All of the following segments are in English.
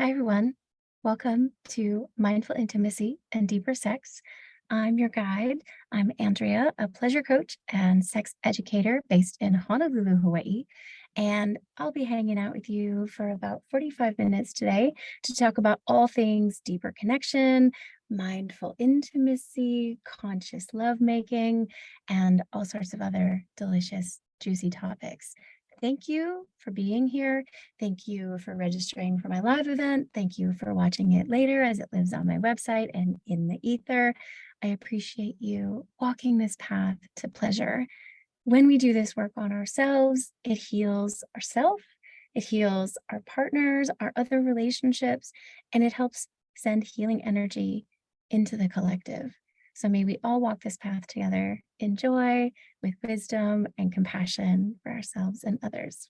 Hi, everyone. Welcome to Mindful Intimacy and Deeper Sex. I'm your guide. I'm Andrea, a pleasure coach and sex educator based in Honolulu, Hawaii. And I'll be hanging out with you for about 45 minutes today to talk about all things deeper connection, mindful intimacy, conscious lovemaking, and all sorts of other delicious, juicy topics. Thank you for being here. Thank you for registering for my live event. Thank you for watching it later as it lives on my website and in the ether. I appreciate you walking this path to pleasure. When we do this work on ourselves, it heals ourselves, it heals our partners, our other relationships, and it helps send healing energy into the collective. So may we all walk this path together in joy, with wisdom and compassion for ourselves and others.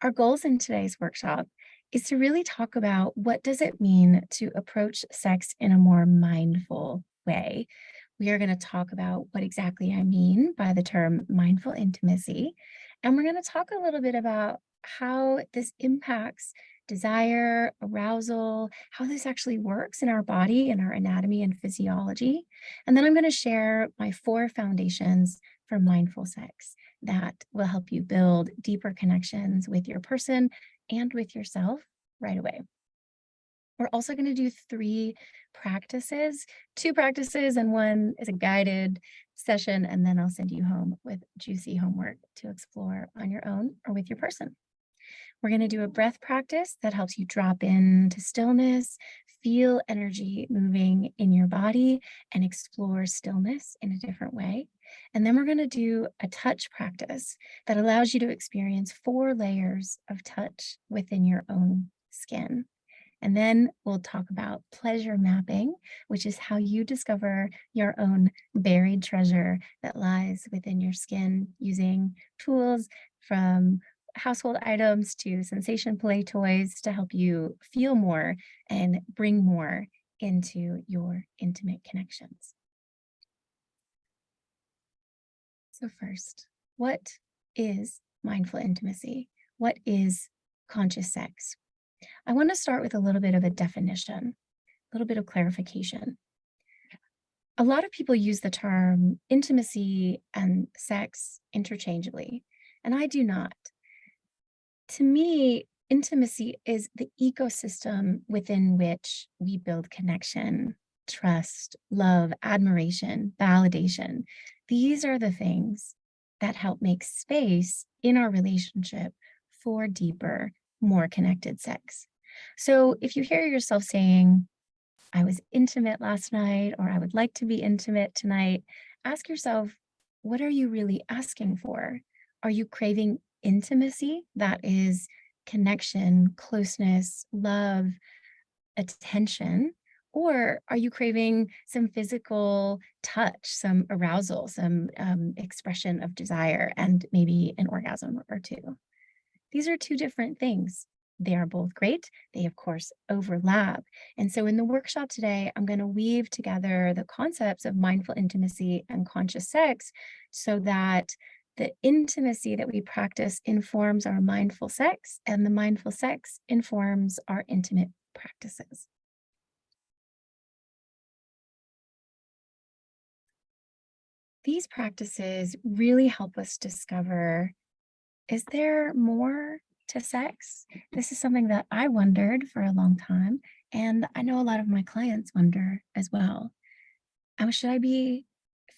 Our goals in today's workshop is to really talk about what does it mean to approach sex in a more mindful way. We are going to talk about what exactly I mean by the term mindful intimacy. And we're going to talk a little bit about how this impacts desire, arousal, how this actually works in our body and our anatomy and physiology. And then I'm going to share my 4 foundations for mindful sex that will help you build deeper connections with your person and with yourself right away. We're also going to do 3 practices, 2 practices, and 1 is a guided session, and then I'll send you home with juicy homework to explore on your own or with your person. We're going to do a breath practice that helps you drop into stillness, feel energy moving in your body, and explore stillness in a different way. And then we're going to do a touch practice that allows you to experience 4 layers of touch within your own skin. And then we'll talk about pleasure mapping, which is how you discover your own buried treasure that lies within your skin using tools from household items to sensation play toys to help you feel more and bring more into your intimate connections. So first, what is mindful intimacy? What is conscious sex? I want to start with a little bit of a definition, a little bit of clarification. A lot of people use the term intimacy and sex interchangeably, and I do not. To me, intimacy is the ecosystem within which we build connection, trust, love, admiration, validation. These are the things that help make space in our relationship for deeper, more connected sex. So if you hear yourself saying, I was intimate last night, or I would like to be intimate tonight, ask yourself, what are you really asking for? Are you craving intimacy that is connection, closeness, love, attention? Or are you craving some physical touch, some arousal, some expression of desire, and maybe an orgasm or 2? These are 2 different things. They are both great. They, of course, overlap. And so in the workshop today, I'm going to weave together the concepts of mindful intimacy and conscious sex so that the intimacy that we practice informs our mindful sex, and the mindful sex informs our intimate practices. These practices really help us discover, is there more to sex? This is something that I wondered for a long time, and I know a lot of my clients wonder as well. Should I be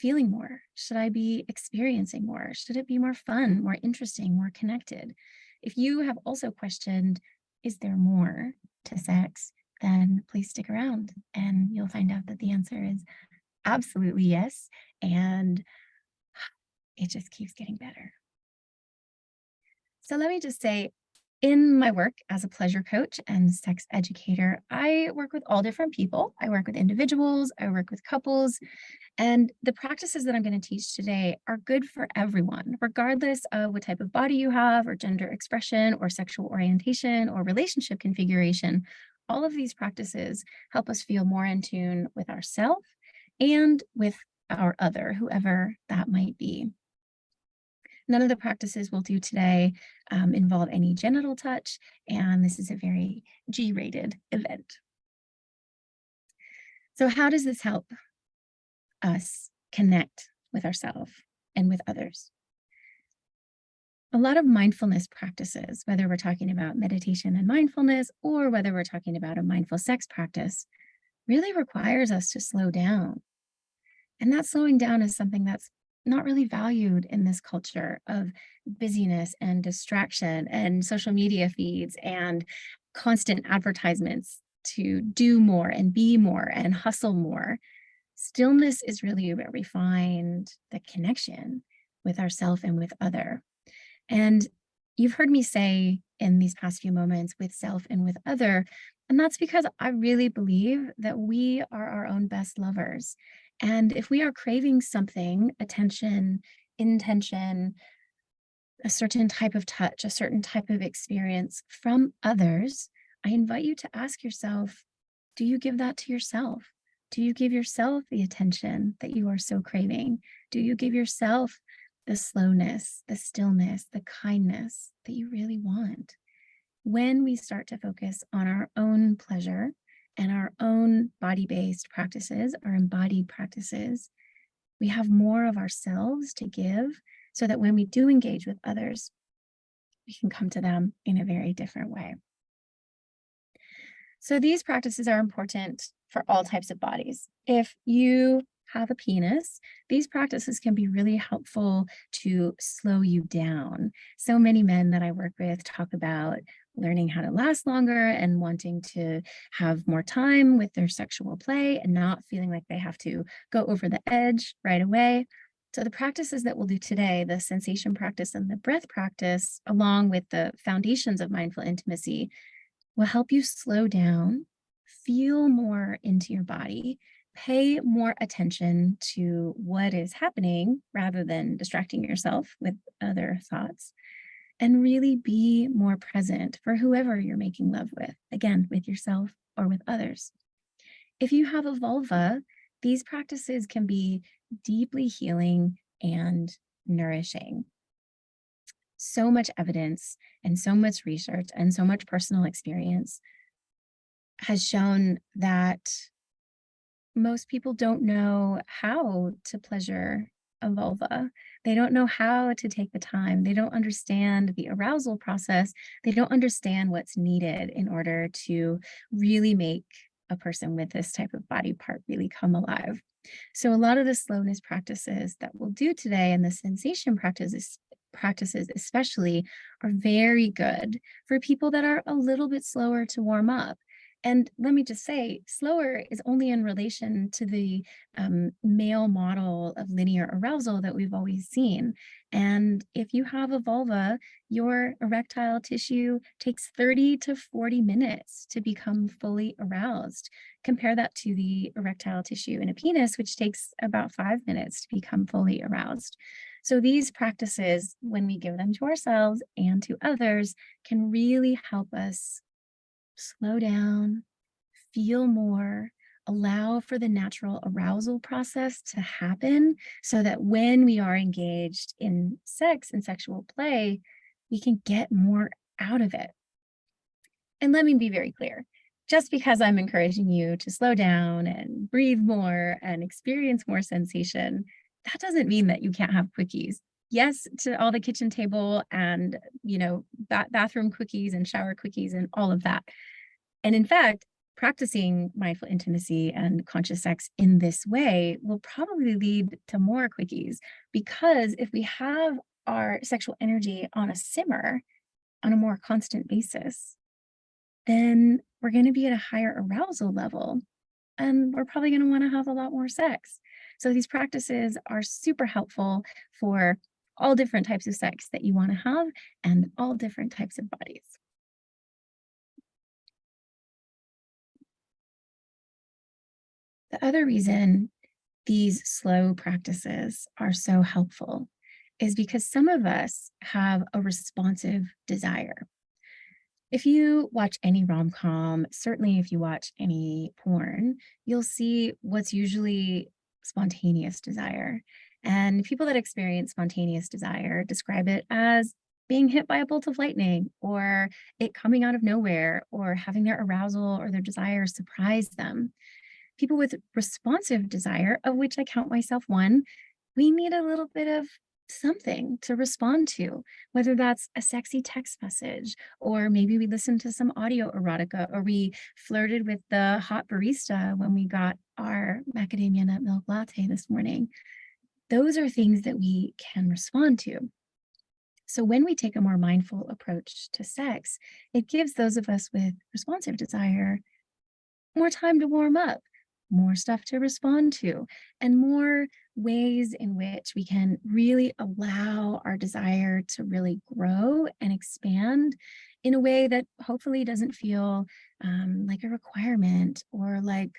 feeling more? Should I be experiencing more? Should it be more fun, more interesting, more connected? If you have also questioned, is there more to sex? Then please stick around and you'll find out that the answer is absolutely yes. And it just keeps getting better. So let me just say, in my work as a pleasure coach and sex educator, I work with all different people. I work with individuals, I work with couples, and the practices that I'm going to teach today are good for everyone, regardless of what type of body you have, or gender expression, or sexual orientation, or relationship configuration. All of these practices help us feel more in tune with ourselves and with our other, whoever that might be. None of the practices we'll do today involve any genital touch, and this is a very G-rated event. So how does this help us connect with ourselves and with others? A lot of mindfulness practices, whether we're talking about meditation and mindfulness or whether we're talking about a mindful sex practice, really requires us to slow down. And that slowing down is something that's not really valued in this culture of busyness and distraction and social media feeds and constant advertisements to do more and be more and hustle more. Stillness is really where we find the connection with ourself and with other. And you've heard me say in these past few moments with self and with other, and that's because I really believe that we are our own best lovers. And if we are craving something, attention, intention, a certain type of touch, a certain type of experience from others, I invite you to ask yourself, do you give that to yourself? Do you give yourself the attention that you are so craving? Do you give yourself the slowness, the stillness, the kindness that you really want? When we start to focus on our own pleasure and our own body based practices, our embodied practices, we have more of ourselves to give so that when we do engage with others, we can come to them in a very different way. So these practices are important for all types of bodies. If you have a penis, these practices can be really helpful to slow you down. So many men that I work with talk about learning how to last longer and wanting to have more time with their sexual play and not feeling like they have to go over the edge right away. So the practices that we'll do today, the sensation practice and the breath practice, along with the foundations of mindful intimacy, will help you slow down, feel more into your body, pay more attention to what is happening rather than distracting yourself with other thoughts, and really be more present for whoever you're making love with, again, with yourself or with others. If you have a vulva, these practices can be deeply healing and nourishing. So much evidence and so much research and so much personal experience has shown that most people don't know how to pleasure a vulva. They don't know how to take the time. They don't understand the arousal process. They don't understand what's needed in order to really make a person with this type of body part really come alive. So a lot of the slowness practices that we'll do today and the sensation practices especially are very good for people that are a little bit slower to warm up. And let me just say, slower is only in relation to the male model of linear arousal that we've always seen. And if you have a vulva, your erectile tissue takes 30 to 40 minutes to become fully aroused. Compare that to the erectile tissue in a penis, which takes about 5 minutes to become fully aroused. So these practices, when we give them to ourselves and to others, can really help us slow down, feel more, allow for the natural arousal process to happen so that when we are engaged in sex and sexual play, we can get more out of it. And let me be very clear. Just because I'm encouraging you to slow down and breathe more and experience more sensation, that doesn't mean that you can't have quickies. Yes, to all the kitchen table and, bathroom quickies and shower quickies and all of that. And in fact, practicing mindful intimacy and conscious sex in this way will probably lead to more quickies, because if we have our sexual energy on a simmer on a more constant basis, then we're going to be at a higher arousal level and we're probably going to want to have a lot more sex. So these practices are super helpful for all different types of sex that you want to have and all different types of bodies. The other reason these slow practices are so helpful is because some of us have a responsive desire. If you watch any rom-com, certainly if you watch any porn, you'll see what's usually spontaneous desire. And people that experience spontaneous desire describe it as being hit by a bolt of lightning, or it coming out of nowhere, or having their arousal or their desire surprise them. People with responsive desire, of which I count myself one, we need a little bit of something to respond to, whether that's a sexy text message, or maybe we listened to some audio erotica, or we flirted with the hot barista when we got our macadamia nut milk latte this morning. Those are things that we can respond to. So when we take a more mindful approach to sex, it gives those of us with responsive desire more time to warm up, more stuff to respond to, and more ways in which we can really allow our desire to really grow and expand in a way that hopefully doesn't feel like a requirement or like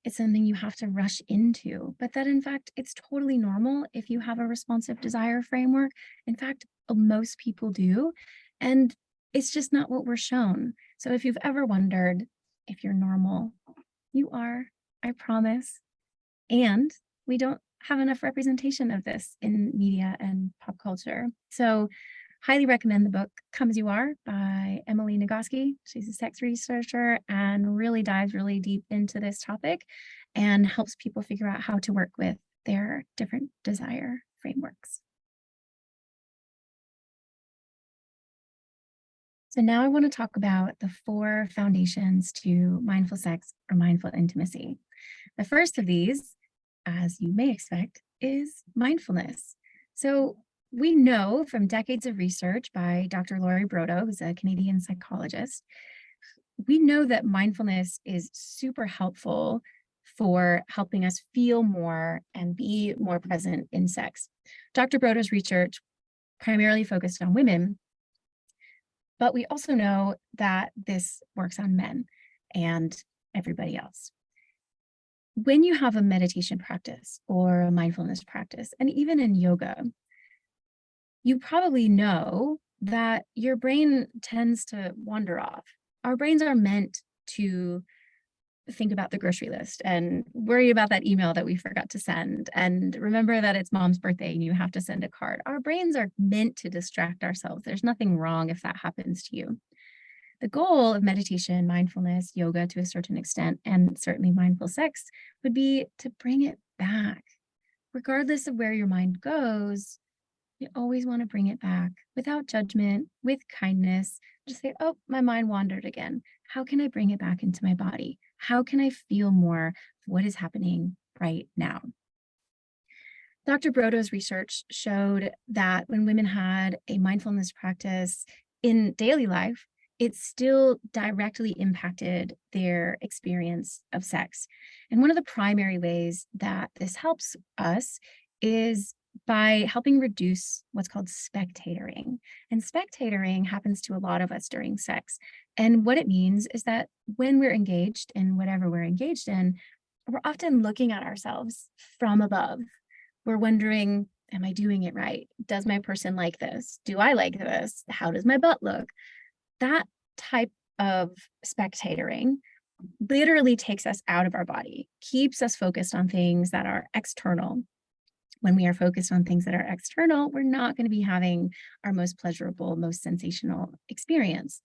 it's something you have to rush into, but that in fact, it's totally normal if you have a responsive desire framework. In fact, most people do. And it's just not what we're shown. So if you've ever wondered if you're normal, you are, I promise. And we don't have enough representation of this in media and pop culture. So highly recommend the book Come As You Are by Emily Nagoski. She's a sex researcher and really dives really deep into this topic and helps people figure out how to work with their different desire frameworks. So now I want to talk about the 4 foundations to mindful sex or mindful intimacy. The first of these, as you may expect, is mindfulness. So we know from decades of research by Dr. Laurie Brodo, who's a Canadian psychologist, we know that mindfulness is super helpful for helping us feel more and be more present in sex. Dr. Brodo's research primarily focused on women, but we also know that this works on men and everybody else. When you have a meditation practice or a mindfulness practice, and even in yoga, you probably know that your brain tends to wander off. Our brains are meant to think about the grocery list and worry about that email that we forgot to send and remember that it's mom's birthday and you have to send a card. Our brains are meant to distract ourselves. There's nothing wrong if that happens to you. The goal of meditation, mindfulness, yoga to a certain extent, and certainly mindful sex would be to bring it back. Regardless of where your mind goes, you always want to bring it back without judgment, with kindness. Just say, oh, my mind wandered again. How can I bring it back into my body? How can I feel more of what is happening right now? Dr. Brodo's research showed that when women had a mindfulness practice in daily life, it still directly impacted their experience of sex. And one of the primary ways that this helps us is by helping reduce what's called spectatoring. And spectatoring happens to a lot of us during sex. And what it means is that when we're engaged in whatever we're engaged in, we're often looking at ourselves from above. We're wondering, am I doing it right? Does my person like this? Do I like this? How does my butt look? That type of spectatoring literally takes us out of our body, keeps us focused on things that are external. When we are focused on things that are external, we're not going to be having our most pleasurable, most sensational experience.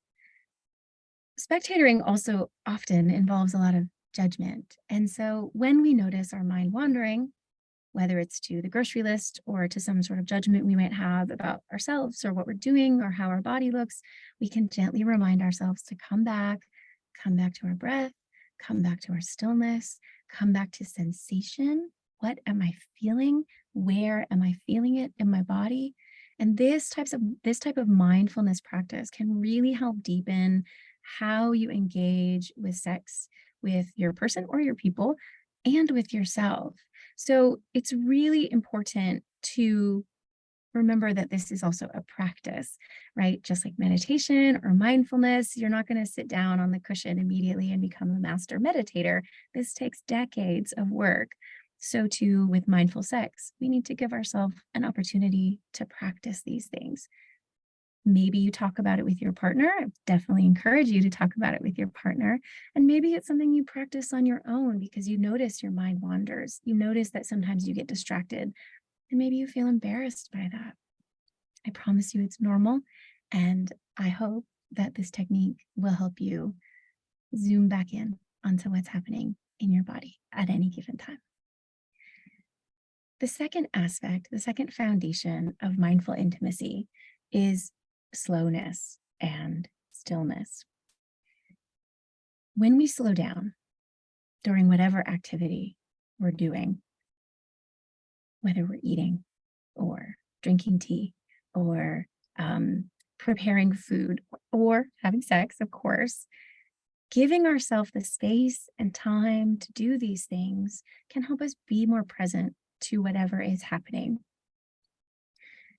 Spectatoring also often involves a lot of judgment. And so when we notice our mind wandering, whether it's to the grocery list or to some sort of judgment we might have about ourselves or what we're doing or how our body looks, we can gently remind ourselves to come back to our breath, come back to our stillness, come back to sensation. What am I feeling? Where am I feeling it in my body? And this type of mindfulness practice can really help deepen how you engage with sex with your person or your people and with yourself. So it's really important to remember that this is also a practice, right? Just like meditation or mindfulness, you're not going to sit down on the cushion immediately and become a master meditator. This takes decades of work. So too with mindful sex, we need to give ourselves an opportunity to practice these things. Maybe you talk about it with your partner. I definitely encourage you to talk about it with your partner. And maybe it's something you practice on your own because you notice your mind wanders. You notice that sometimes you get distracted. And maybe you feel embarrassed by that. I promise you it's normal. And I hope that this technique will help you zoom back in onto what's happening in your body at any given time. The second aspect, the second foundation of mindful intimacy is slowness and stillness. When we slow down during whatever activity we're doing, whether we're eating or drinking tea or preparing food or having sex, of course, giving ourselves the space and time to do these things can help us be more present to whatever is happening.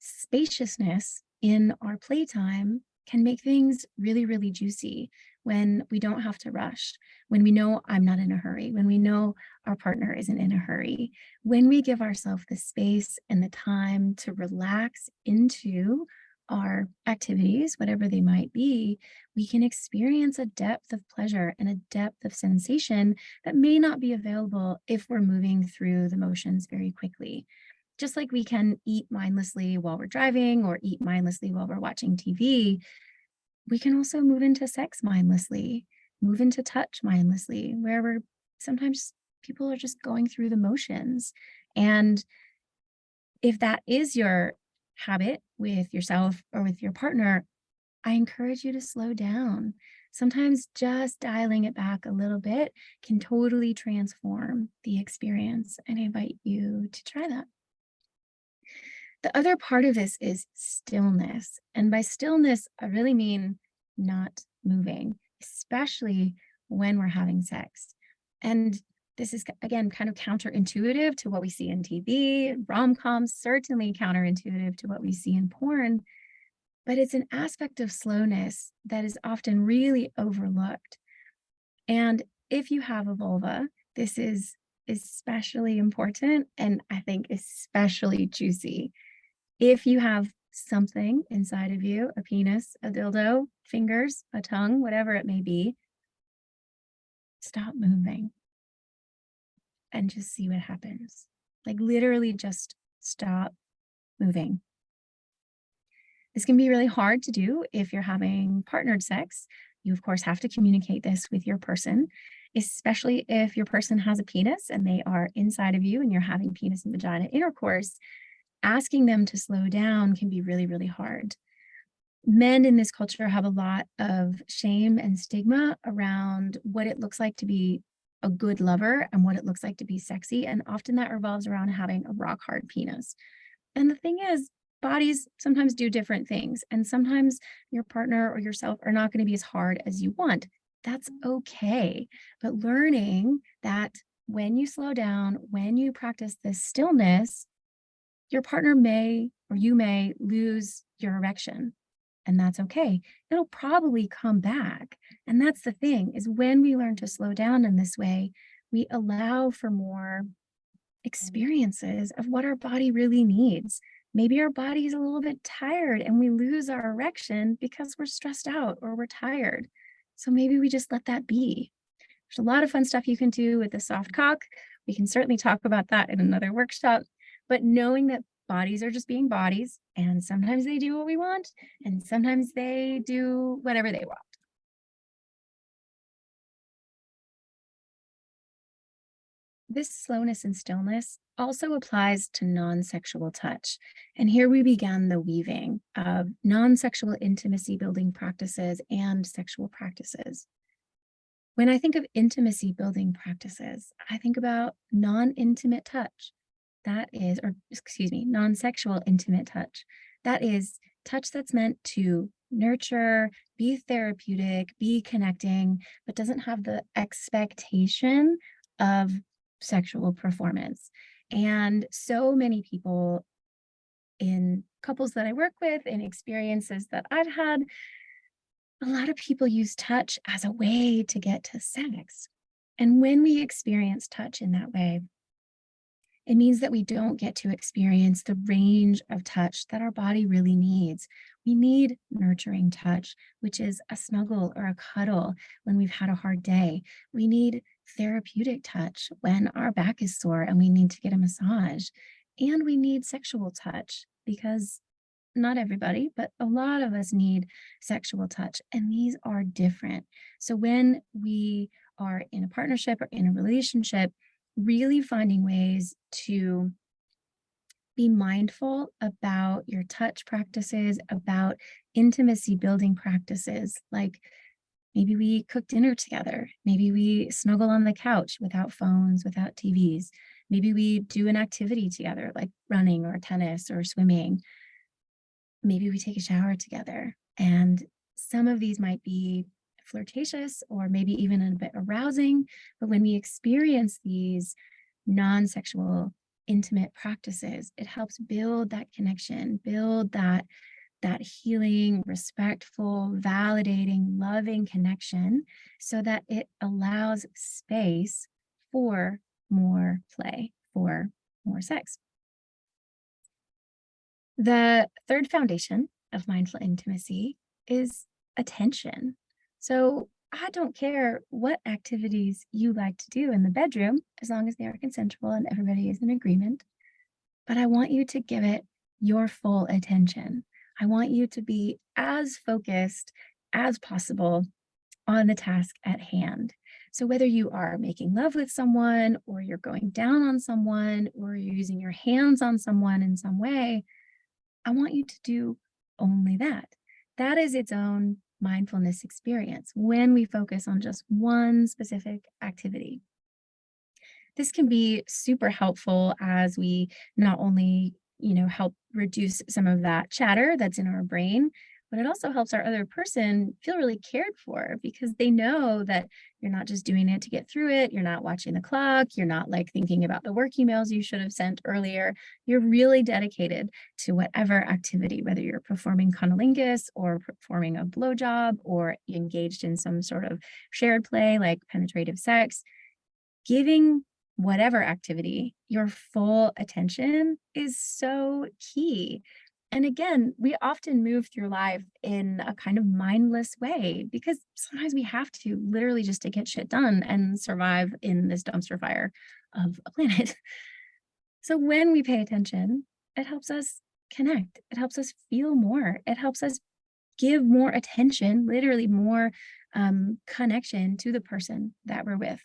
Spaciousness in our playtime can make things really, really juicy when we don't have to rush, when we know I'm not in a hurry, when we know our partner isn't in a hurry, when we give ourselves the space and the time to relax into our activities, whatever they might be, we can experience a depth of pleasure and a depth of sensation that may not be available if we're moving through the motions very quickly. Just like we can eat mindlessly while we're driving or eat mindlessly while we're watching TV, we can also move into sex mindlessly, move into touch mindlessly, where we're sometimes people are just going through the motions. And if that is your habit with yourself or with your partner, I encourage you to slow down. Sometimes just dialing it back a little bit can totally transform the experience. And I invite you to try that. The other part of this is stillness. And by stillness, I really mean not moving, especially when we're having sex. And this is, again, kind of counterintuitive to what we see in TV, rom-coms, certainly counterintuitive to what we see in porn. But it's an aspect of slowness that is often really overlooked. And if you have a vulva, this is especially important and I think especially juicy. If you have something inside of you, a penis, a dildo, fingers, a tongue, whatever it may be, stop moving and just see what happens. Like literally just stop moving. This can be really hard to do if you're having partnered sex. You, of course, have to communicate this with your person, especially if your person has a penis and they are inside of you and you're having penis and vagina intercourse. Asking them to slow down can be really, really hard. Men in this culture have a lot of shame and stigma around what it looks like to be a good lover and what it looks like to be sexy. And often that revolves around having a rock hard penis. And the thing is, bodies sometimes do different things. And sometimes your partner or yourself are not going to be as hard as you want. That's okay. But learning that when you slow down, when you practice this stillness, your partner may or you may lose your erection, and that's okay. It'll probably come back. And that's the thing is when we learn to slow down in this way, we allow for more experiences of what our body really needs. Maybe our body is a little bit tired and we lose our erection because we're stressed out or we're tired. So maybe we just let that be. There's a lot of fun stuff you can do with the soft cock. We can certainly talk about that in another workshop. But knowing that bodies are just being bodies, and sometimes they do what we want, and sometimes they do whatever they want. This slowness and stillness also applies to non-sexual touch. And here we began the weaving of non-sexual intimacy building practices and sexual practices. When I think of intimacy building practices, I think about non-intimate touch. That is, or excuse me, non-sexual intimate touch. That is touch that's meant to nurture, be therapeutic, be connecting, but doesn't have the expectation of sexual performance. And so many people in couples that I work with, in experiences that I've had, a lot of people use touch as a way to get to sex. And when we experience touch in that way, it means that we don't get to experience the range of touch that our body really needs. We need nurturing touch, which is a snuggle or a cuddle when we've had a hard day. We need therapeutic touch when our back is sore and we need to get a massage. And we need sexual touch because not everybody, but a lot of us need sexual touch, and these are different. So when we are in a partnership or in a relationship, really finding ways to be mindful about your touch practices, about intimacy building practices. Like maybe we cook dinner together. Maybe we snuggle on the couch without phones, without TVs. Maybe we do an activity together, like running or tennis or swimming. Maybe we take a shower together. And some of these might be flirtatious or maybe even a bit arousing. But when we experience these non sexual, intimate practices, it helps build that connection, build that healing, respectful, validating, loving connection so that it allows space for more play, for more sex. The third foundation of mindful intimacy is attention. So I don't care what activities you like to do in the bedroom, as long as they are consensual and everybody is in agreement, but I want you to give it your full attention. I want you to be as focused as possible on the task at hand. So whether you are making love with someone or you're going down on someone or you're using your hands on someone in some way, I want you to do only that. That is its own mindfulness experience when we focus on just one specific activity. This can be super helpful as we not only, help reduce some of that chatter that's in our brain, but it also helps our other person feel really cared for because they know that you're not just doing it to get through it. You're not watching the clock. You're not like thinking about the work emails you should have sent earlier. You're really dedicated to whatever activity, whether you're performing cunnilingus or performing a blowjob or engaged in some sort of shared play like penetrative sex. Giving whatever activity your full attention is so key. And again, we often move through life in a kind of mindless way because sometimes we have to literally just to get shit done and survive in this dumpster fire of a planet. So when we pay attention, it helps us connect. It helps us feel more. It helps us give more attention, literally more connection to the person that we're with.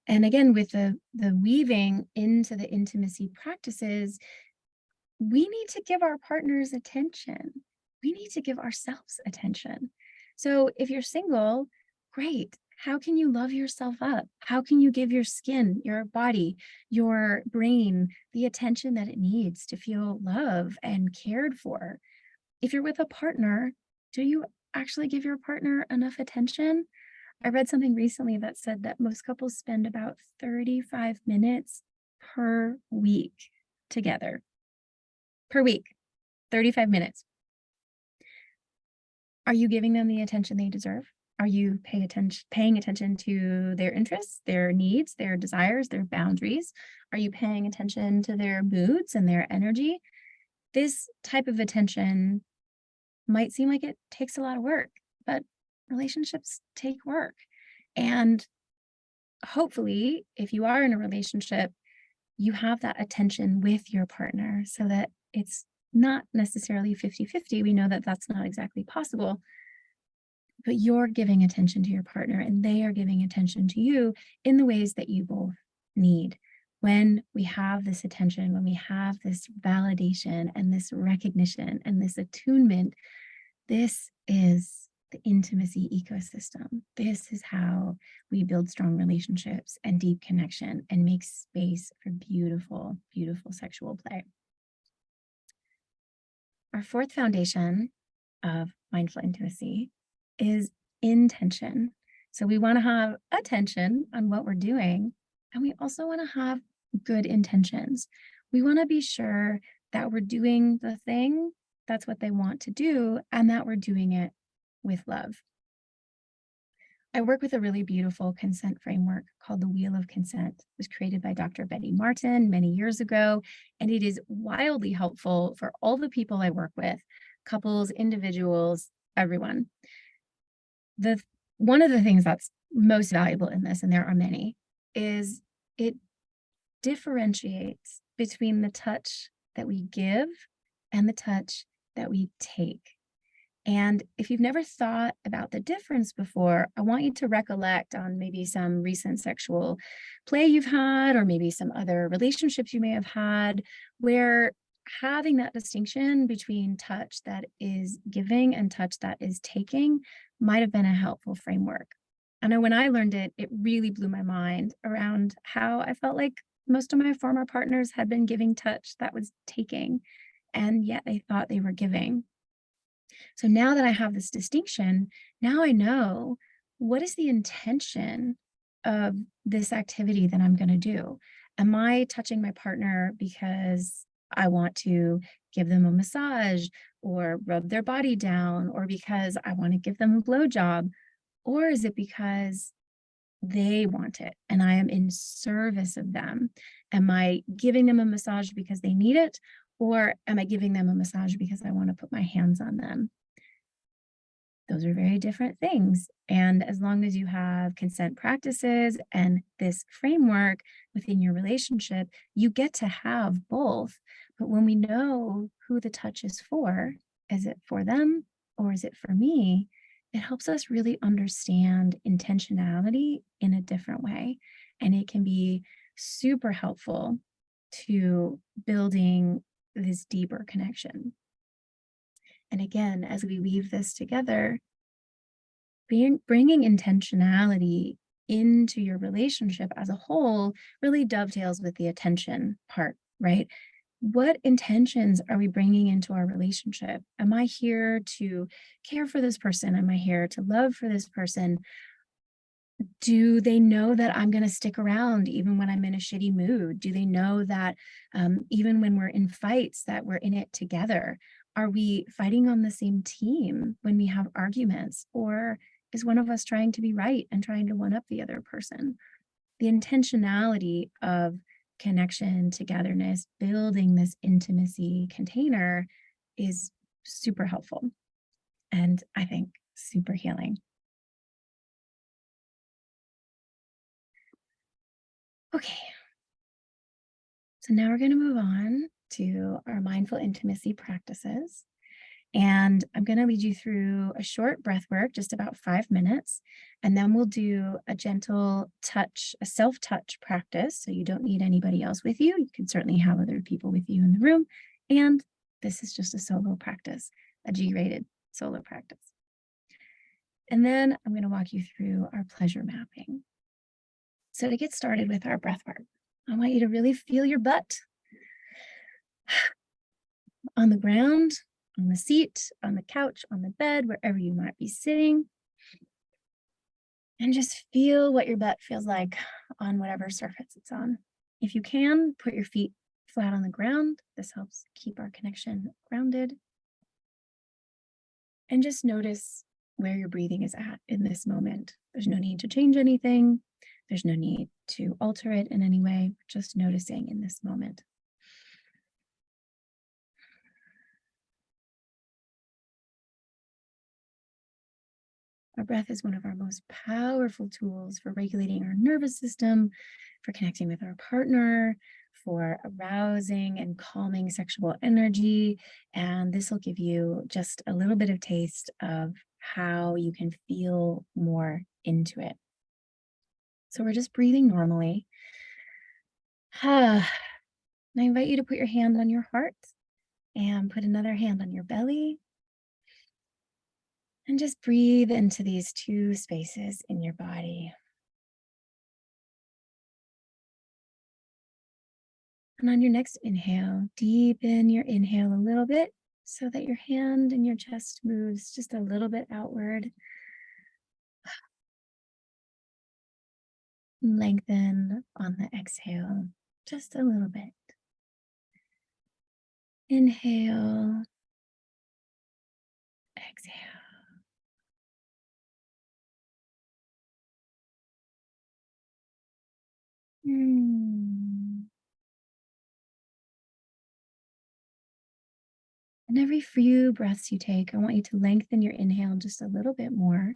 And again, with the weaving into the intimacy practices, we need to give our partners attention. We need to give ourselves attention. So if you're single, great. How can you love yourself up? How can you give your skin, your body, your brain the attention that it needs to feel love and cared for? If you're with a partner, do you actually give your partner enough attention? I read something recently that said that most couples spend about 35 minutes per week together. Per week, 35 minutes. Are you giving them the attention they deserve? Are you paying attention to their interests, their needs, their desires, their boundaries? Are you paying attention to their moods and their energy? This type of attention might seem like it takes a lot of work, but relationships take work. And hopefully, if you are in a relationship, you have that attention with your partner so that it's not necessarily 50-50. We know that that's not exactly possible, but you're giving attention to your partner and they are giving attention to you in the ways that you both need. When we have this attention, when we have this validation and this recognition and this attunement, this is the intimacy ecosystem. This is how we build strong relationships and deep connection and make space for beautiful, beautiful sexual play. Our fourth foundation of mindful intimacy is intention. So we want to have attention on what we're doing, and we also want to have good intentions. We want to be sure that we're doing the thing that's what they want to do and that we're doing it with love. I work with a really beautiful consent framework called the Wheel of Consent. It was created by Dr. Betty Martin many years ago, and it is wildly helpful for all the people I work with, couples, individuals, everyone. One of the things that's most valuable in this, and there are many, is it differentiates between the touch that we give and the touch that we take. And if you've never thought about the difference before, I want you to recollect on maybe some recent sexual play you've had, or maybe some other relationships you may have had, where having that distinction between touch that is giving and touch that is taking might have been a helpful framework. I know when I learned it, it really blew my mind around how I felt like most of my former partners had been giving touch that was taking, and yet they thought they were giving. So now that I have this distinction, now I know what is the intention of this activity that I'm going to do. Am I touching my partner because I want to give them a massage or rub their body down, or because I want to give them a blowjob? Or is it because they want it and I am in service of them? Am I giving them a massage because they need it? Or am I giving them a massage because I want to put my hands on them? Those are very different things. And as long as you have consent practices and this framework within your relationship, you get to have both. But when we know who the touch is it for them or is it for me? It helps us really understand intentionality in a different way. And it can be super helpful to building this deeper connection. And again, as we weave this together, bringing intentionality into your relationship as a whole really dovetails with the attention part, right? What intentions are we bringing into our relationship? Am I here to care for this person? Am I here to love for this person? Do they know that I'm going to stick around even when I'm in a shitty mood? Do they know that even when we're in fights, that we're in it together? Are we fighting on the same team when we have arguments? Or is one of us trying to be right and trying to one up the other person? The intentionality of connection, togetherness, building this intimacy container is super helpful and I think super healing. Okay, so now we're going to move on to our mindful intimacy practices. And I'm going to lead you through a short breath work, just about 5 minutes. And then we'll do a gentle touch, a self-touch practice. So you don't need anybody else with you. You can certainly have other people with you in the room. And this is just a solo practice, a G-rated solo practice. And then I'm going to walk you through our pleasure mapping. So to get started with our breath work, I want you to really feel your butt on the ground, on the seat, on the couch, on the bed, wherever you might be sitting. And just feel what your butt feels like on whatever surface it's on. If you can, put your feet flat on the ground. This helps keep our connection grounded. And just notice where your breathing is at in this moment. There's no need to change anything. There's no need to alter it in any way. Just noticing in this moment. Our breath is one of our most powerful tools for regulating our nervous system, for connecting with our partner, for arousing and calming sexual energy. And this will give you just a little bit of taste of how you can feel more into it. So we're just breathing normally. And I invite you to put your hand on your heart and put another hand on your belly. And just breathe into these two spaces in your body. And on your next inhale, deepen your inhale a little bit so that your hand and your chest moves just a little bit outward. Lengthen on the exhale, just a little bit. Inhale, exhale. And every few breaths you take, I want you to lengthen your inhale just a little bit more.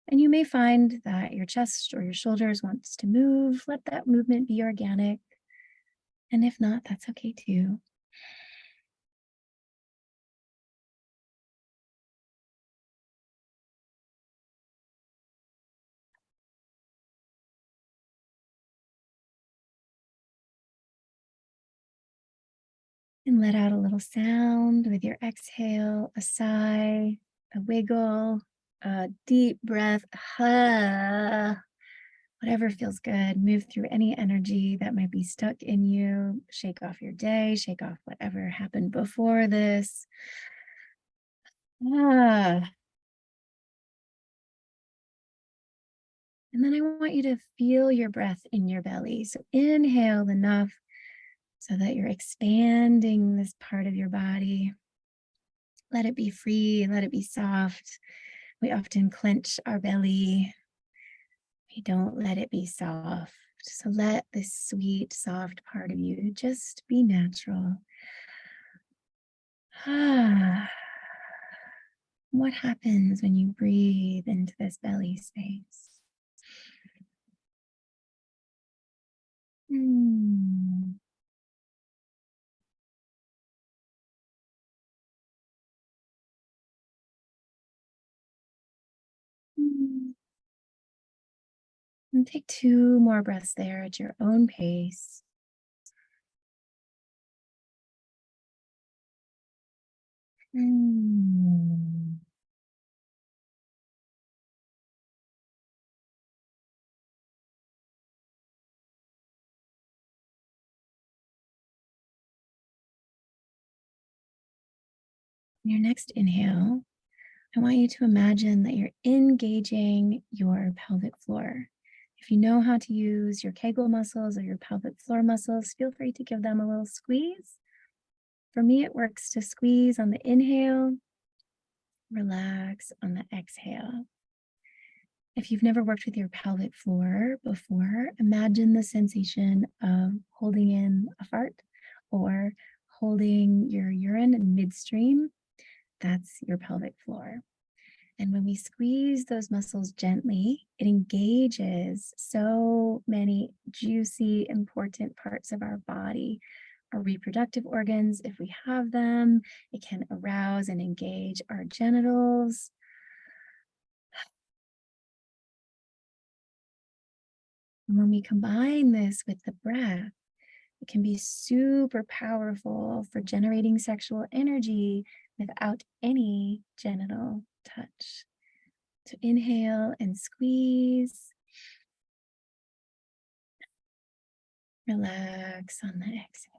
And you may find that your chest or your shoulders wants to move. Let that movement be organic. And if not, that's okay too. And let out a little sound with your exhale, a sigh, a wiggle, a deep breath, whatever feels good. Move through any energy that might be stuck in you. Shake off your day, shake off whatever happened before this. Ah. And then I want you to feel your breath in your belly. So inhale enough so that you're expanding this part of your body. Let it be free, let it be soft. We often clench our belly. We don't let it be soft. So let this sweet, soft part of you just be natural. What happens when you breathe into this belly space? Hmm. Hmm. And take two more breaths there at your own pace. Hmm. Your next inhale, I want you to imagine that you're engaging your pelvic floor. If you know how to use your Kegel muscles or your pelvic floor muscles, feel free to give them a little squeeze. For me, it works to squeeze on the inhale, relax on the exhale. If you've never worked with your pelvic floor before, imagine the sensation of holding in a fart or holding your urine in midstream. That's your pelvic floor. And when we squeeze those muscles gently, it engages so many juicy, important parts of our body. Our reproductive organs, if we have them, it can arouse and engage our genitals. And when we combine this with the breath, it can be super powerful for generating sexual energy without any genital touch. So inhale and squeeze. Relax on the exhale.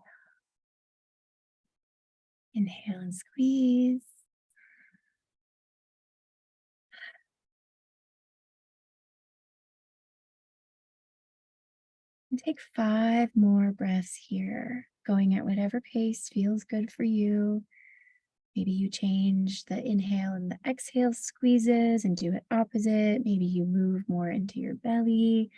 Inhale and squeeze. And take 5 more breaths here, going at whatever pace feels good for you. Maybe you change the inhale and the exhale squeezes and do it opposite. Maybe you move more into your belly.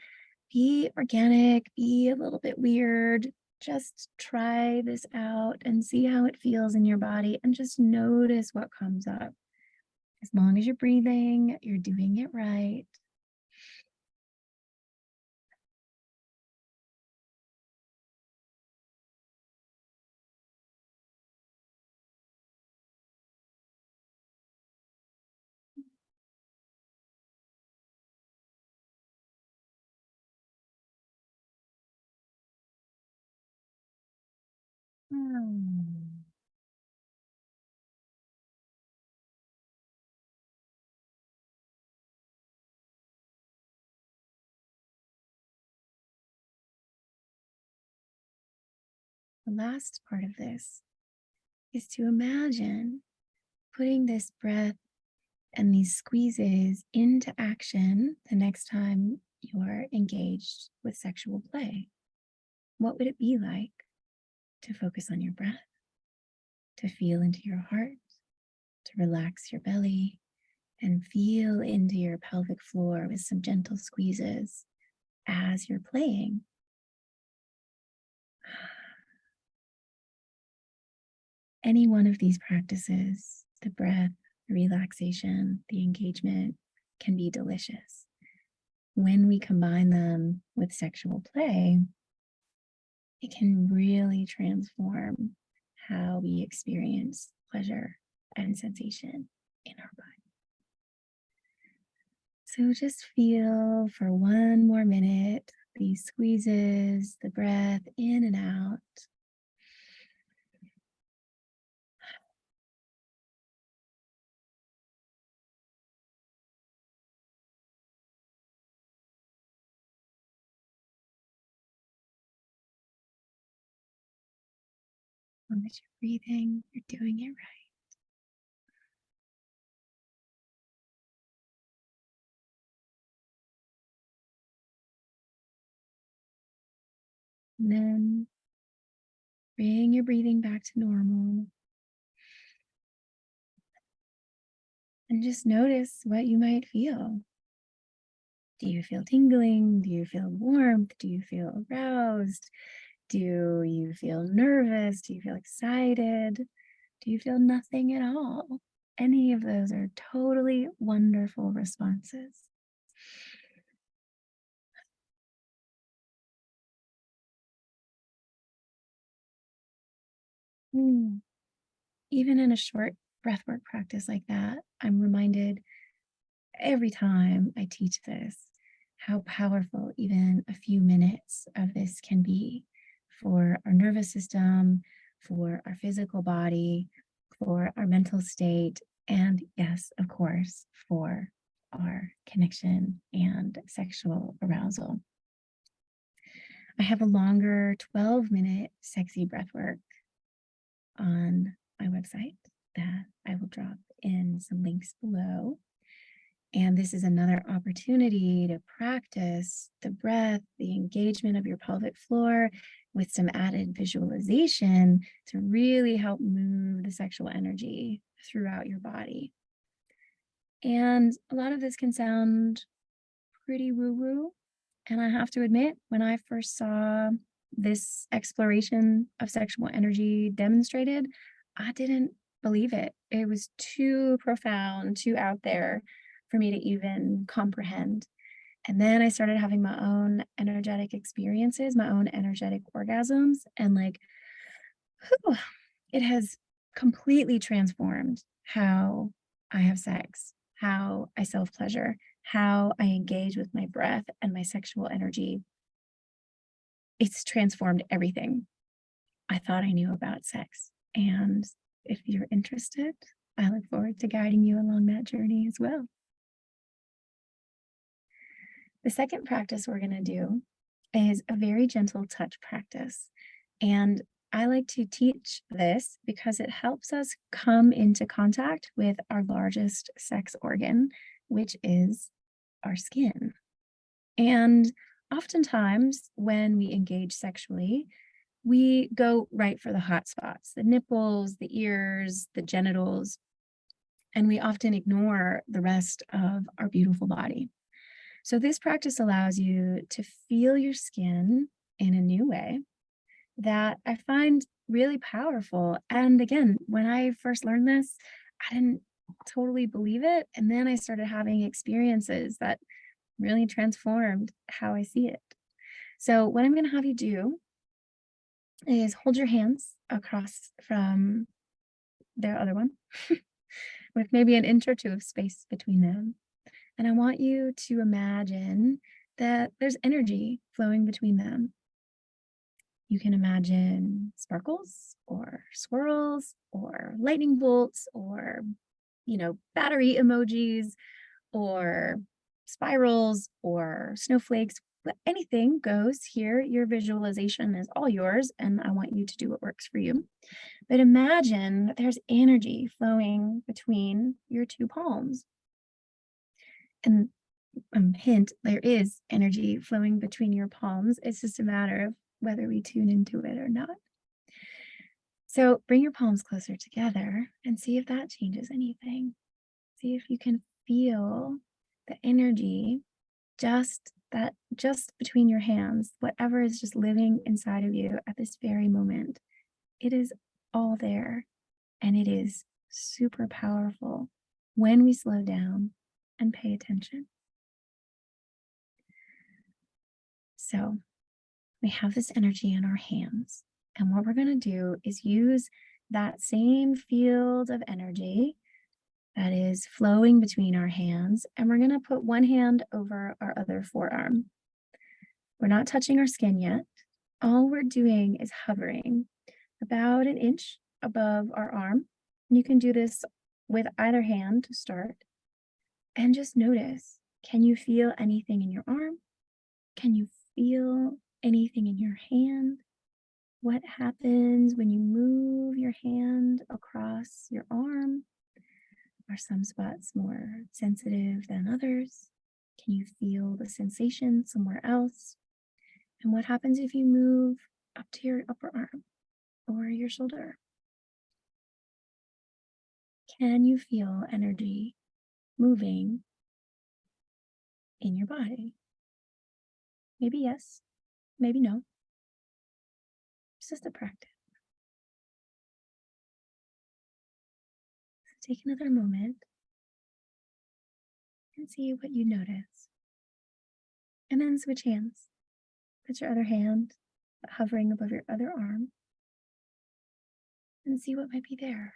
Be organic, be a little bit weird. Just try this out and see how it feels in your body and just notice what comes up. As long as you're breathing, you're doing it right. Hmm. The last part of this is to imagine putting this breath and these squeezes into action the next time you're engaged with sexual play. What would it be like to focus on your breath, to feel into your heart, to relax your belly, and feel into your pelvic floor with some gentle squeezes as you're playing? Any one of these practices, the breath, the relaxation, the engagement, can be delicious. When we combine them with sexual play, it can really transform how we experience pleasure and sensation in our body. So just feel for one more minute these squeezes, the breath in and out. As long as you're breathing, you're doing it right. And then bring your breathing back to normal. And just notice what you might feel. Do you feel tingling? Do you feel warmth? Do you feel aroused? Do you feel nervous? Do you feel excited? Do you feel nothing at all? Any of those are totally wonderful responses. Mm. Even in a short breathwork practice like that, I'm reminded every time I teach this how powerful even a few minutes of this can be for our nervous system, for our physical body, for our mental state, and yes, of course, for our connection and sexual arousal. I have a longer 12-minute sexy breathwork on my website that I will drop in some links below. And this is another opportunity to practice the breath, the engagement of your pelvic floor with some added visualization to really help move the sexual energy throughout your body. And a lot of this can sound pretty woo woo. And I have to admit, when I first saw this exploration of sexual energy demonstrated, I didn't believe it. It was too profound, too out there for me to even comprehend. And then I started having my own energetic experiences, my own energetic orgasms, and like, whew, it has completely transformed how I have sex, how I self pleasure, how I engage with my breath and my sexual energy. It's transformed everything I thought I knew about sex. And if you're interested, I look forward to guiding you along that journey as well. The second practice we're going to do is a very gentle touch practice. And I like to teach this because it helps us come into contact with our largest sex organ, which is our skin. And oftentimes, when we engage sexually, we go right for the hot spots, the nipples, the ears, the genitals, and we often ignore the rest of our beautiful body. So, this practice allows you to feel your skin in a new way that I find really powerful. And again, when I first learned this, I didn't totally believe it. And then I started having experiences that really transformed how I see it. So, what I'm going to have you do is hold your hands across from their other one with maybe an inch or two of space between them. And I want you to imagine that there's energy flowing between them. You can imagine sparkles or swirls or lightning bolts or, battery emojis or spirals or snowflakes. But anything goes here. Your visualization is all yours, and I want you to do what works for you. But imagine that there's energy flowing between your two palms. And hint, there is energy flowing between your palms. It's just a matter of whether we tune into it or not. So bring your palms closer together and see if that changes anything. See if you can feel the energy just between your hands, whatever is just living inside of you at this very moment. It is all there, and it is super powerful when we slow down and pay attention. So We have this energy in our hands. And what we're going to do is use that same field of energy that is flowing between our hands. And we're going to put one hand over our other forearm. We're not touching our skin yet. All we're doing is hovering about an inch above our arm. And you can do this with either hand to start. And just notice, can you feel anything in your arm? Can you feel anything in your hand? What happens when you move your hand across your arm? Are some spots more sensitive than others? Can you feel the sensation somewhere else? And what happens if you move up to your upper arm or your shoulder? Can you feel energy moving in your body? Maybe yes, maybe no. It's just a practice. So take another moment and see what you notice. And then switch hands. Put your other hand hovering above your other arm and see what might be there.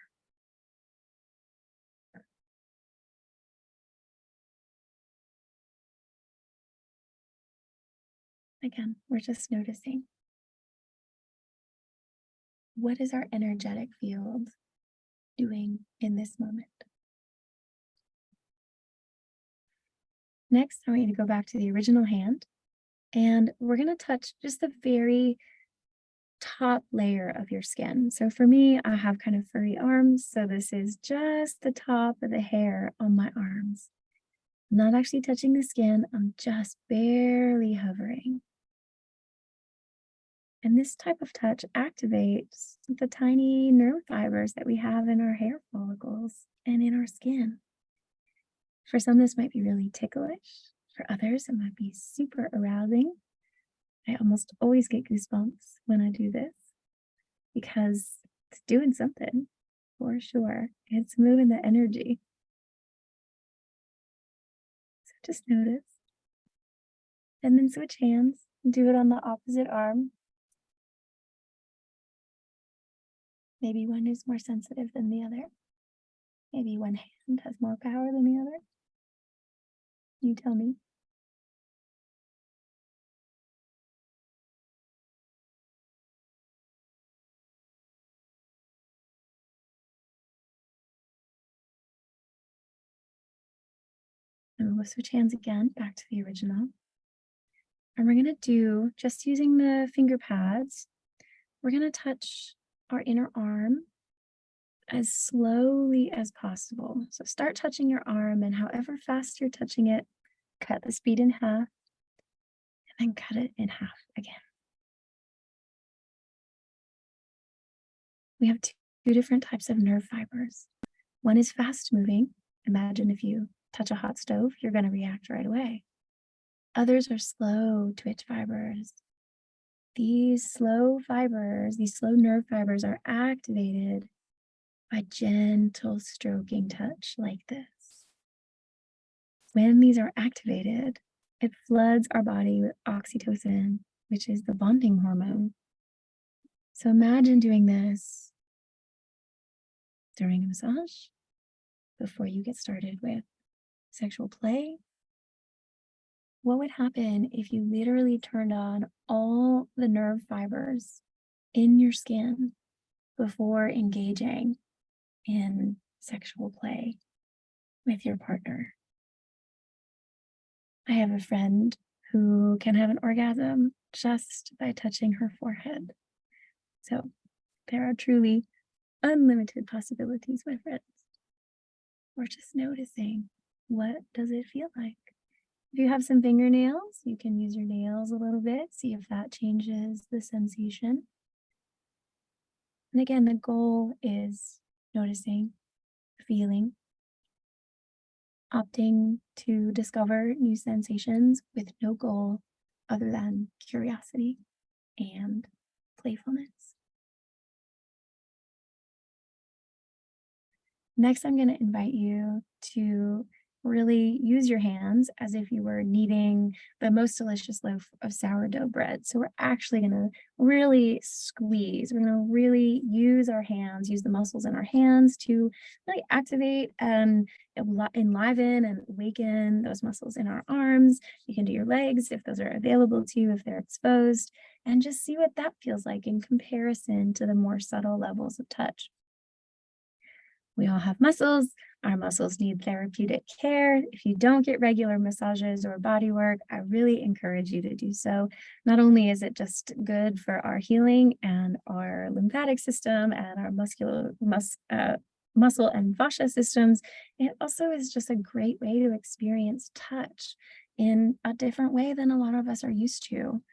Again, we're just noticing. What is our energetic field doing in this moment? Next, I want you to go back to the original hand, and we're going to touch just the very top layer of your skin. So for me, I have kind of furry arms, so this is just the top of the hair on my arms. I'm not actually touching the skin, I'm just barely hovering. And this type of touch activates the tiny nerve fibers that we have in our hair follicles and in our skin. For some, this might be really ticklish. For others, it might be super arousing. I almost always get goosebumps when I do this because it's doing something for sure. It's moving the energy. So just notice. And then switch hands. Do it on the opposite arm. Maybe one is more sensitive than the other. Maybe one hand has more power than the other. You tell me. And we'll switch hands again back to the original. And we're going to do, just using the finger pads, we're going to touch our inner arm as slowly as possible. So start touching your arm, and however fast you're touching it, cut the speed in half, and then cut it in half again. We have two different types of nerve fibers. One is fast moving. Imagine if you touch a hot stove, you're going to react right away. Others are slow twitch fibers. These slow nerve fibers are activated by gentle stroking touch like this. When these are activated, it floods our body with oxytocin, which is the bonding hormone. So imagine doing this during a massage, before you get started with sexual play. What would happen if you literally turned on all the nerve fibers in your skin before engaging in sexual play with your partner? I have a friend who can have an orgasm just by touching her forehead. So there are truly unlimited possibilities, my friends. We're just noticing, what does it feel like? If you have some fingernails, you can use your nails a little bit, see if that changes the sensation. And again, the goal is noticing, feeling, opting to discover new sensations with no goal other than curiosity and playfulness. Next, I'm going to invite you to really use your hands as if you were kneading the most delicious loaf of sourdough bread. So we're actually going to really squeeze. We're going to really use our hands, use the muscles in our hands to really activate and enliven and awaken those muscles in our arms. You can do your legs if those are available to you, if they're exposed, and just see what that feels like in comparison to the more subtle levels of touch. We all have muscles. Our muscles need therapeutic care. If you don't get regular massages or body work, I really encourage you to do so. Not only is it just good for our healing and our lymphatic system and our muscle and fascia systems, it also is just a great way to experience touch in a different way than a lot of us are used to.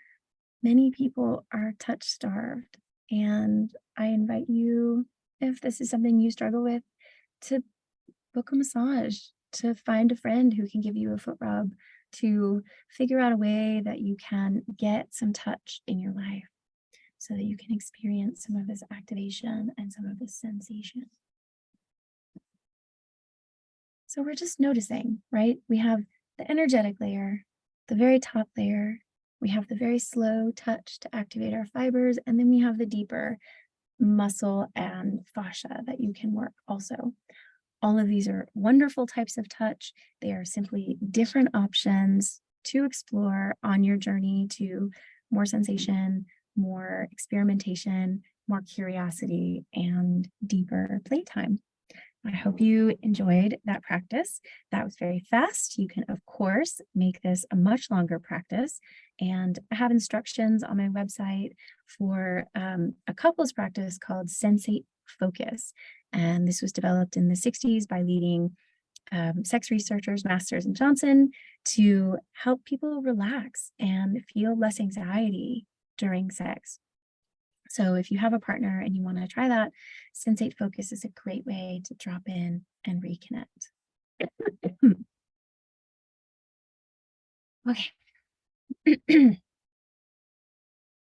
Many people are touch starved, and I invite you, if this is something you struggle with, to book a massage, to find a friend who can give you a foot rub, to figure out a way that you can get some touch in your life so that you can experience some of this activation and some of this sensation. So we're just noticing, right? We have the energetic layer, the very top layer. We have the very slow touch to activate our fibers, and then we have the deeper muscle and fascia that you can work also. All of these are wonderful types of touch. They are simply different options to explore on your journey to more sensation, more experimentation, more curiosity, and deeper playtime. I hope you enjoyed that practice. That was very fast. You can, of course, make this a much longer practice. And I have instructions on my website for a couples practice called Sensate Focus. And this was developed in the 60s by leading sex researchers, Masters and Johnson, to help people relax and feel less anxiety during sex. So if you have a partner and you want to try that, Sensate Focus is a great way to drop in and reconnect. Okay.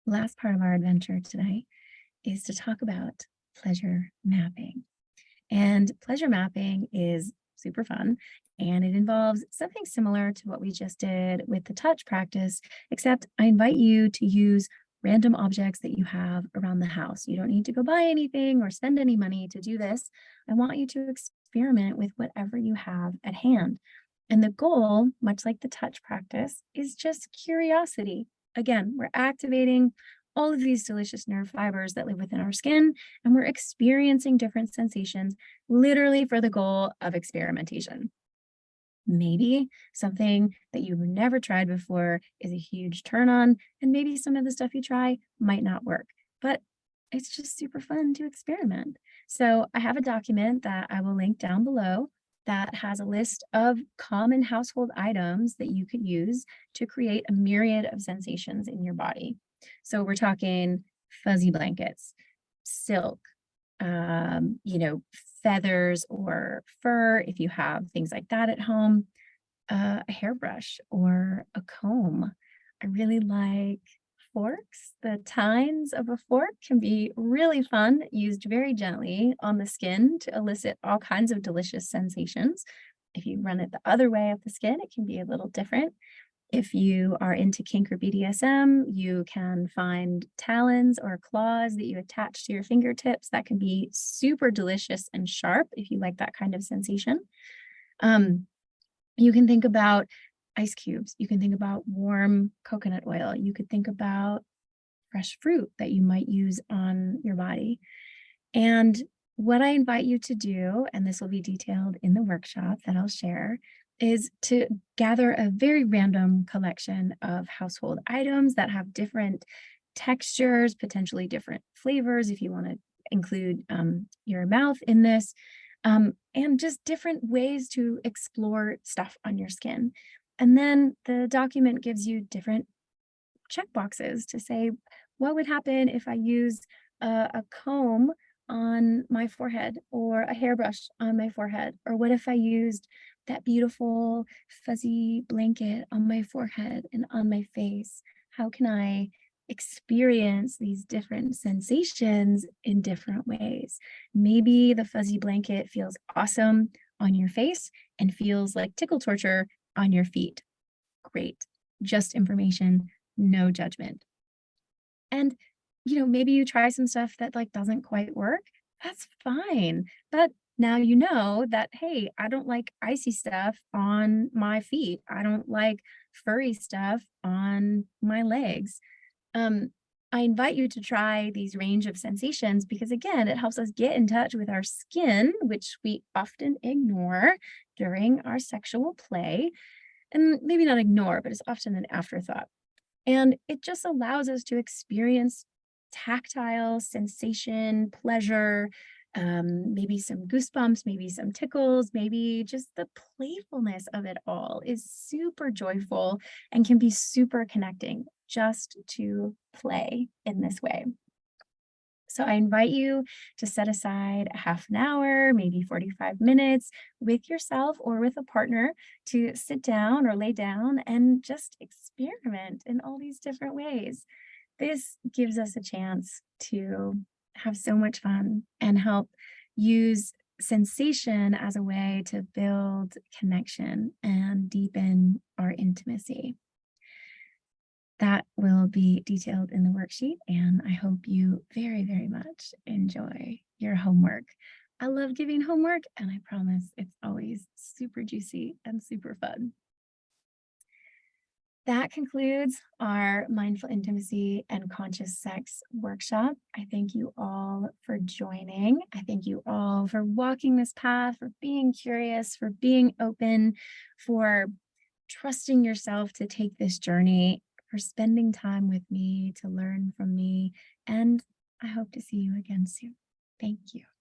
Last part of our adventure today is to talk about pleasure mapping. And pleasure mapping is super fun, and it involves something similar to what we just did with the touch practice, except I invite you to use random objects that you have around the house. You don't need to go buy anything or spend any money to do this. I want you to experiment with whatever you have at hand. And the goal, much like the touch practice, is just curiosity. Again, we're activating all of these delicious nerve fibers that live within our skin, and we're experiencing different sensations literally for the goal of experimentation. Maybe something that you've never tried before is a huge turn on, and maybe some of the stuff you try might not work, but it's just super fun to experiment. So I have a document that I will link down below that has a list of common household items that you could use to create a myriad of sensations in your body. So we're talking fuzzy blankets, silk, feathers or fur, if you have things like that at home, a hairbrush or a comb. I really like forks. The tines of a fork can be really fun, used very gently on the skin to elicit all kinds of delicious sensations. If you run it the other way of the skin, it can be a little different. If you are into kink or BDSM, you can find talons or claws that you attach to your fingertips. That can be super delicious and sharp if you like that kind of sensation. You can think about ice cubes. You can think about warm coconut oil. You could think about fresh fruit that you might use on your body. And what I invite you to do, and this will be detailed in the workshop that I'll share, is to gather a very random collection of household items that have different textures, potentially different flavors, if you want to include your mouth in this, and just different ways to explore stuff on your skin. And then the document gives you different checkboxes to say, what would happen if I used a comb on my forehead or a hairbrush on my forehead? Or what if I used that beautiful fuzzy blanket on my forehead and on my face? How can I experience these different sensations in different ways? Maybe the fuzzy blanket feels awesome on your face and feels like tickle torture on your feet. Great. Just information, no judgment. And, maybe you try some stuff that like doesn't quite work. That's fine. But now you know that, hey, I don't like icy stuff on my feet. I don't like furry stuff on my legs. Um, I invite you to try these range of sensations because, again, it helps us get in touch with our skin, which we often ignore during our sexual play. And maybe not ignore, but it's often an afterthought. And it just allows us to experience tactile sensation, pleasure, maybe some goosebumps, maybe some tickles, maybe just the playfulness of it all is super joyful and can be super connecting just to play in this way. So I invite you to set aside a half an hour, maybe 45 minutes with yourself or with a partner to sit down or lay down and just experiment in all these different ways. This gives us a chance to have so much fun and help use sensation as a way to build connection and deepen our intimacy. That will be detailed in the worksheet, and I hope you very, very much enjoy your homework. I love giving homework, and I promise it's always super juicy and super fun. That concludes our mindful intimacy and conscious sex workshop. I thank you all for joining. I thank you all for walking this path, for being curious, for being open, for trusting yourself to take this journey, for spending time with me to learn from me. And I hope to see you again soon. Thank you.